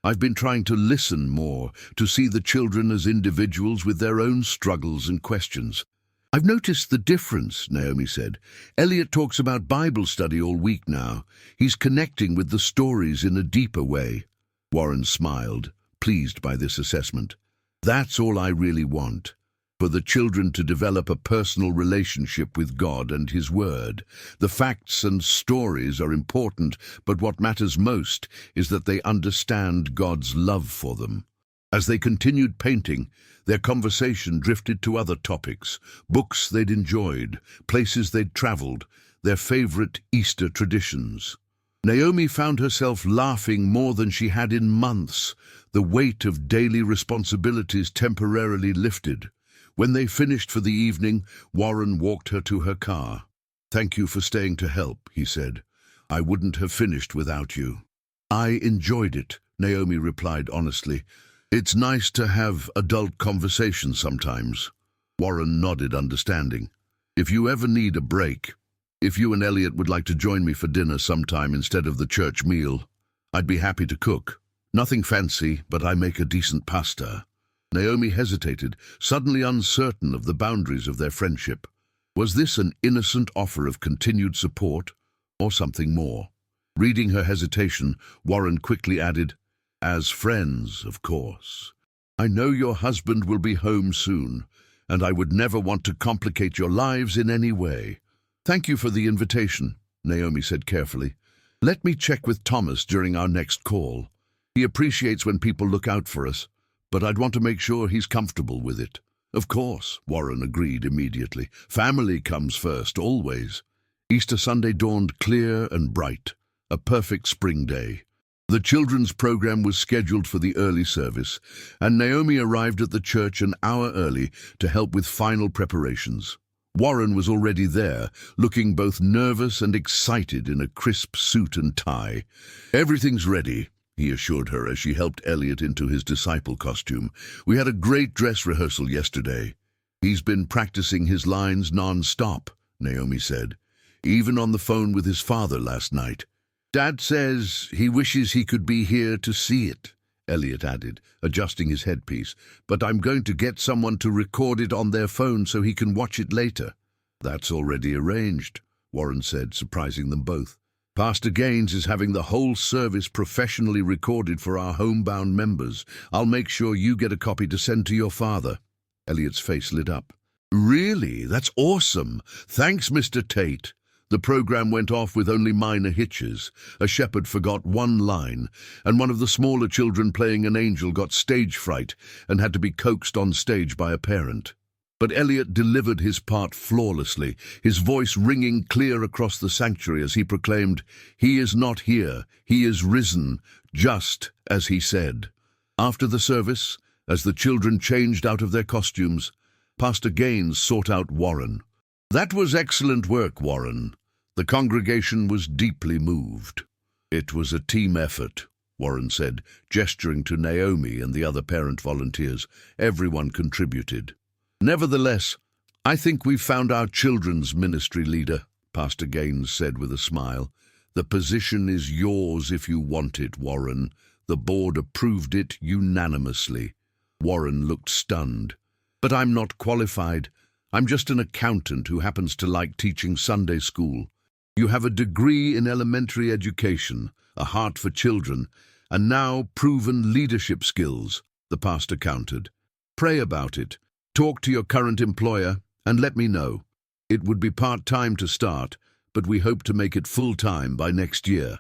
I've been trying to listen more, to see the children as individuals with their own struggles and questions." "I've noticed the difference," Naomi said. "Elliot talks about Bible study all week now. He's connecting with the stories in a deeper way." Warren smiled, pleased by this assessment. "That's all I really want. For the children to develop a personal relationship with God and His Word. The facts and stories are important, but what matters most is that they understand God's love for them." As they continued painting, their conversation drifted to other topics: books they'd enjoyed, places they'd traveled, their favorite Easter traditions. Naomi found herself laughing more than she had in months. The weight of daily responsibilities temporarily lifted. When they finished for the evening, Warren walked her to her car. "Thank you for staying to help," he said. "I wouldn't have finished without you." "I enjoyed it," Naomi replied honestly. "It's nice to have adult conversations sometimes." Warren nodded, understanding. "If you ever need a break, if you and Elliot would like to join me for dinner sometime instead of the church meal, I'd be happy to cook. Nothing fancy, but I make a decent pasta." Naomi hesitated, suddenly uncertain of the boundaries of their friendship. Was this an innocent offer of continued support, or something more? Reading her hesitation, Warren quickly added, "As friends, of course. I know your husband will be home soon, and I would never want to complicate your lives in any way." "Thank you for the invitation," Naomi said carefully. "Let me check with Thomas during our next call. He appreciates when people look out for us, but I'd want to make sure he's comfortable with it." "Of course," Warren agreed immediately. "Family comes first, always." Easter Sunday dawned clear and bright, a perfect spring day. The children's program was scheduled for the early service, and Naomi arrived at the church an hour early to help with final preparations. Warren was already there, looking both nervous and excited in a crisp suit and tie. "Everything's ready," he assured her as she helped Elliot into his disciple costume. "We had a great dress rehearsal yesterday." "He's been practicing his lines non-stop," Naomi said, "even on the phone with his father last night." "Dad says he wishes he could be here to see it," Elliot added, adjusting his headpiece, "but I'm going to get someone to record it on their phone so he can watch it later." "That's already arranged," Warren said, surprising them both. "Pastor Gaines is having the whole service professionally recorded for our homebound members. I'll make sure you get a copy to send to your father." Elliot's face lit up. "Really? That's awesome. Thanks, Mr. Tate." The program went off with only minor hitches. A shepherd forgot one line, and one of the smaller children playing an angel got stage fright and had to be coaxed on stage by a parent. But Elliot delivered his part flawlessly, his voice ringing clear across the sanctuary as he proclaimed, "He is not here, he is risen, just as he said." After the service, as the children changed out of their costumes, Pastor Gaines sought out Warren. "That was excellent work, Warren." The congregation was deeply moved. "It was a team effort," Warren said, gesturing to Naomi and the other parent volunteers. "Everyone contributed." "Nevertheless, I think we've found our children's ministry leader," Pastor Gaines said with a smile. "The position is yours if you want it, Warren. The board approved it unanimously." Warren looked stunned. "But I'm not qualified. I'm just an accountant who happens to like teaching Sunday school." "You have a degree in elementary education, a heart for children, and now proven leadership skills," the pastor countered. "Pray about it. Talk to your current employer and let me know. It would be part-time to start, but we hope to make it full-time by next year."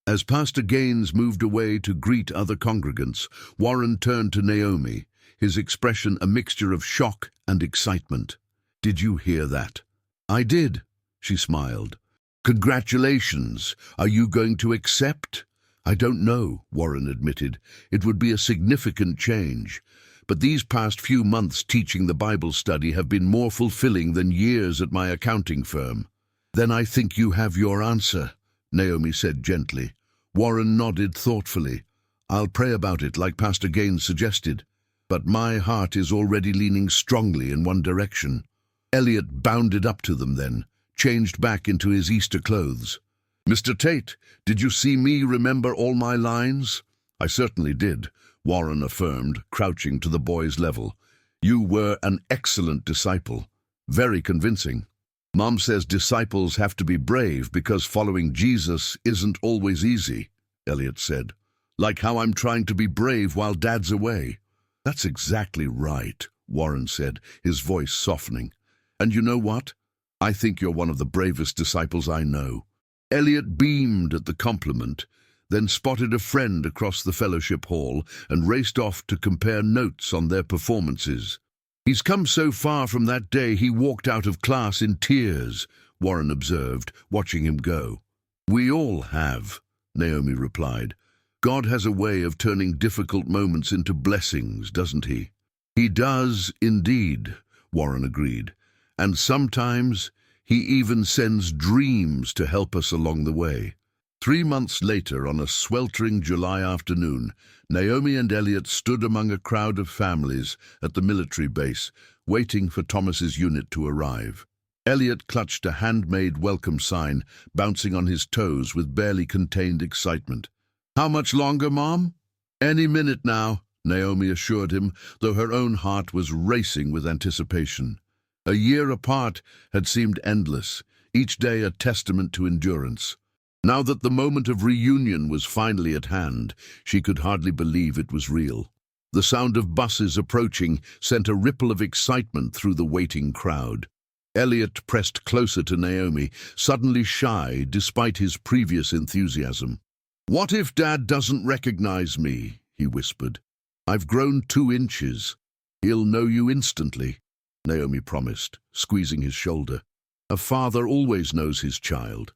As Pastor Gaines moved away to greet other congregants, Warren turned to Naomi, his expression a mixture of shock and excitement. "Did you hear that?" "I did," she smiled. "Congratulations. Are you going to accept?" "I don't know," Warren admitted. "It would be a significant change. But these past few months teaching the Bible study have been more fulfilling than years at my accounting firm." "Then I think you have your answer," Naomi said gently. Warren nodded thoughtfully. "I'll pray about it like Pastor Gaines suggested, but my heart is already leaning strongly in one direction." Elliot bounded up to them then, changed back into his Easter clothes. "Mr. Tate, did you see me remember all my lines?" "I certainly did," Warren affirmed, crouching to the boy's level. "You were an excellent disciple. Very convincing." "Mom says disciples have to be brave because following Jesus isn't always easy," Elliot said. "Like how I'm trying to be brave while Dad's away." "That's exactly right," Warren said, his voice softening. "And you know what? I think you're one of the bravest disciples I know." Elliot beamed at the compliment, then spotted a friend across the fellowship hall and raced off to compare notes on their performances. "He's come so far from that day he walked out of class in tears," Warren observed, watching him go. "We all have," Naomi replied. "God has a way of turning difficult moments into blessings, doesn't he?" "He does indeed," Warren agreed. "And sometimes he even sends dreams to help us along the way." 3 months later, on a sweltering July afternoon, Naomi and Elliot stood among a crowd of families at the military base, waiting for Thomas's unit to arrive. Elliot clutched a handmade welcome sign, bouncing on his toes with barely contained excitement. "How much longer, Mom?" "Any minute now," Naomi assured him, though her own heart was racing with anticipation. A year apart had seemed endless, each day a testament to endurance. Now that the moment of reunion was finally at hand, she could hardly believe it was real. The sound of buses approaching sent a ripple of excitement through the waiting crowd. Elliot pressed closer to Naomi, suddenly shy despite his previous enthusiasm. "What if Dad doesn't recognize me?" he whispered. "I've grown 2 inches. He'll know you instantly," Naomi promised, squeezing his shoulder. "A father always knows his child."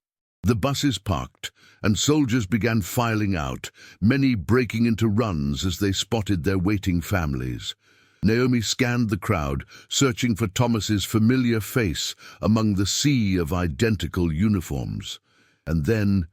The buses parked, and soldiers began filing out, many breaking into runs as they spotted their waiting families. Naomi scanned the crowd, searching for Thomas's familiar face among the sea of identical uniforms. And then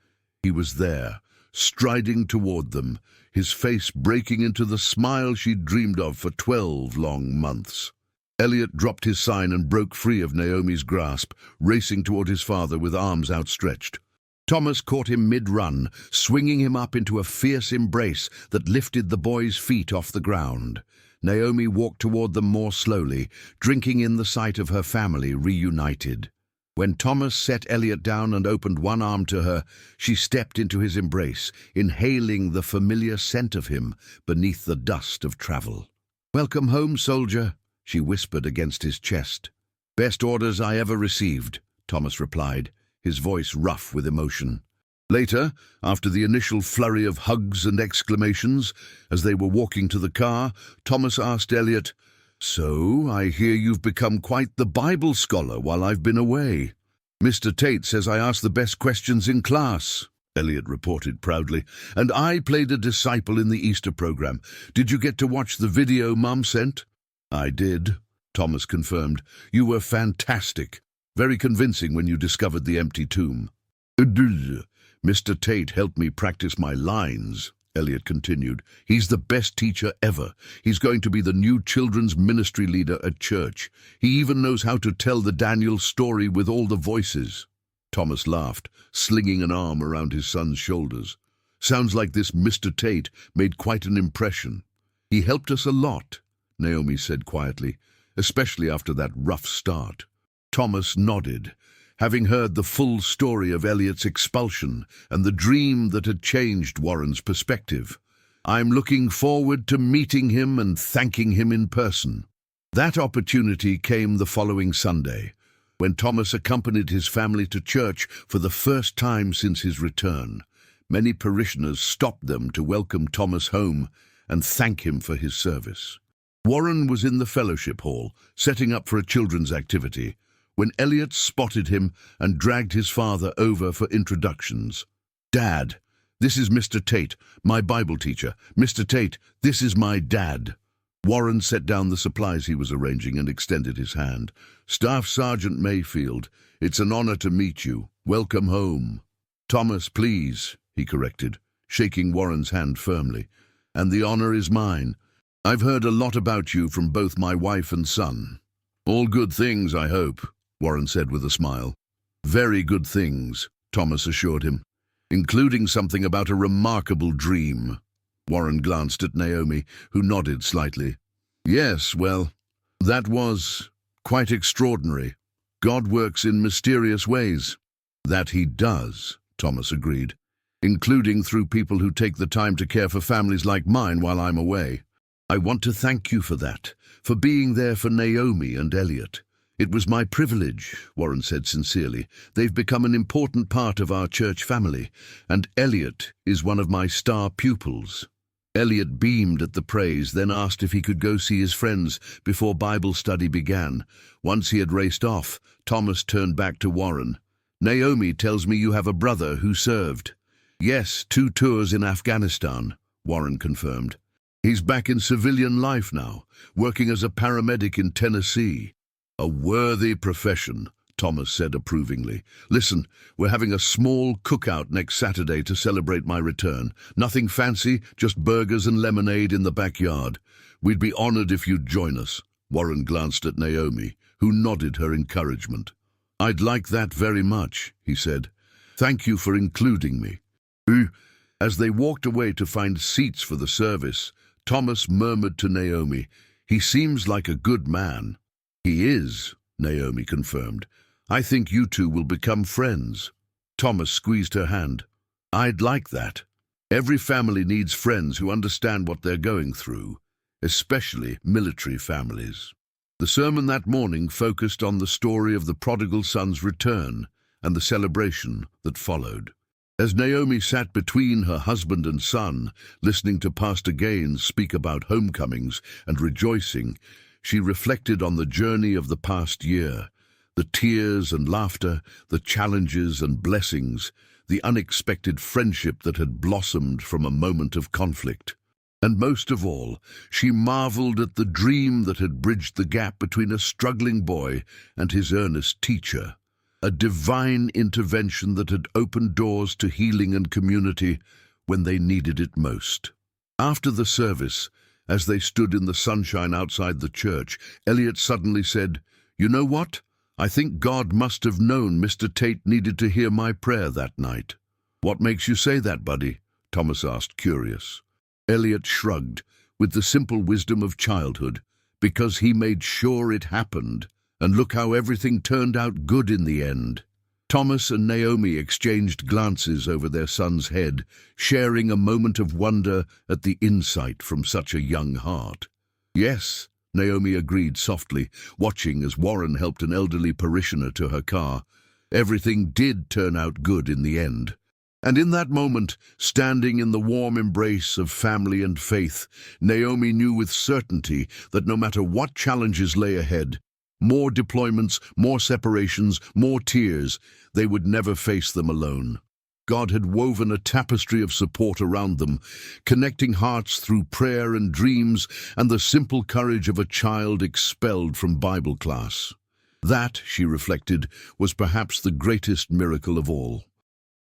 he was there, striding toward them, his face breaking into the smile she'd dreamed of for 12 long months. Elliot dropped his sign and broke free of Naomi's grasp, racing toward his father with arms outstretched. Thomas caught him mid-run, swinging him up into a fierce embrace that lifted the boy's feet off the ground. Naomi walked toward them more slowly, drinking in the sight of her family reunited. When Thomas set Elliot down and opened one arm to her, she stepped into his embrace, inhaling the familiar scent of him beneath the dust of travel. "Welcome home, soldier," she whispered against his chest. "Best orders I ever received," Thomas replied, his voice rough with emotion. Later, after the initial flurry of hugs and exclamations, as they were walking to the car, Thomas asked Elliot, So, I hear you've become quite the Bible scholar while I've been away. Mr. Tate says I asked the best questions in class, Elliot reported proudly, and I played a disciple in the Easter program. Did you get to watch the video Mum sent? I did, Thomas confirmed. You were fantastic. Very convincing when you discovered the empty tomb. Mr. Tate helped me practice my lines, Elliot continued. He's the best teacher ever. He's going to be the new children's ministry leader at church. He even knows how to tell the Daniel story with all the voices. Thomas laughed, slinging an arm around his son's shoulders. Sounds like this Mr. Tate made quite an impression. He helped us a lot, Naomi said quietly, especially after that rough start. Thomas nodded, having heard the full story of Elliot's expulsion and the dream that had changed Warren's perspective. I'm looking forward to meeting him and thanking him in person. That opportunity came the following Sunday, when Thomas accompanied his family to church for the first time since his return. Many parishioners stopped them to welcome Thomas home and thank him for his service. Warren was in the fellowship hall, setting up for a children's activity, when Elliot spotted him and dragged his father over for introductions. Dad, this is Mr. Tate, my Bible teacher. Mr. Tate, this is my dad. Warren set down the supplies he was arranging and extended his hand. Staff Sergeant Mayfield, it's an honor to meet you. Welcome home. Thomas, please, he corrected, shaking Warren's hand firmly. And the honor is mine. I've heard a lot about you from both my wife and son. All good things, I hope, Warren said with a smile. Very good things, Thomas assured him, including something about a remarkable dream. Warren glanced at Naomi, who nodded slightly. Yes, well, that was quite extraordinary. God works in mysterious ways. That he does, Thomas agreed, including through people who take the time to care for families like mine while I'm away. I want to thank you for that, for being there for Naomi and Elliot. It was my privilege, Warren said sincerely. They've become an important part of our church family, and Elliot is one of my star pupils. Elliot beamed at the praise, then asked if he could go see his friends before Bible study began. Once he had raced off, Thomas turned back to Warren. Naomi tells me you have a brother who served. Yes, 2 tours in Afghanistan, Warren confirmed. He's back in civilian life now, working as a paramedic in Tennessee. A worthy profession, Thomas said approvingly. Listen, we're having a small cookout next Saturday to celebrate my return. Nothing fancy, just burgers and lemonade in the backyard. We'd be honored if you'd join us. Warren glanced at Naomi, who nodded her encouragement. I'd like that very much, he said. Thank you for including me. As they walked away to find seats for the service, Thomas murmured to Naomi, He seems like a good man. He is, Naomi confirmed. I think you two will become friends. Thomas squeezed her hand. I'd like that. Every family needs friends who understand what they're going through, especially military families. The sermon that morning focused on the story of the prodigal son's return and the celebration that followed. As Naomi sat between her husband and son, listening to Pastor Gaines speak about homecomings and rejoicing, she reflected on the journey of the past year, the tears and laughter, the challenges and blessings, the unexpected friendship that had blossomed from a moment of conflict. And most of all, she marveled at the dream that had bridged the gap between a struggling boy and his earnest teacher, a divine intervention that had opened doors to healing and community when they needed it most. After the service, as they stood in the sunshine outside the church, Elliot suddenly said, You know what? I think God must have known Mr. Tate needed to hear my prayer that night. What makes you say that, buddy? Thomas asked, curious. Elliot shrugged, with the simple wisdom of childhood, because he made sure it happened, and look how everything turned out good in the end. Thomas and Naomi exchanged glances over their son's head, sharing a moment of wonder at the insight from such a young heart. Yes, Naomi agreed softly, watching as Warren helped an elderly parishioner to her car. Everything did turn out good in the end. And in that moment, standing in the warm embrace of family and faith, Naomi knew with certainty that no matter what challenges lay ahead, more deployments, more separations, more tears, they would never face them alone. God had woven a tapestry of support around them, connecting hearts through prayer and dreams and the simple courage of a child expelled from Bible class. That, she reflected, was perhaps the greatest miracle of all.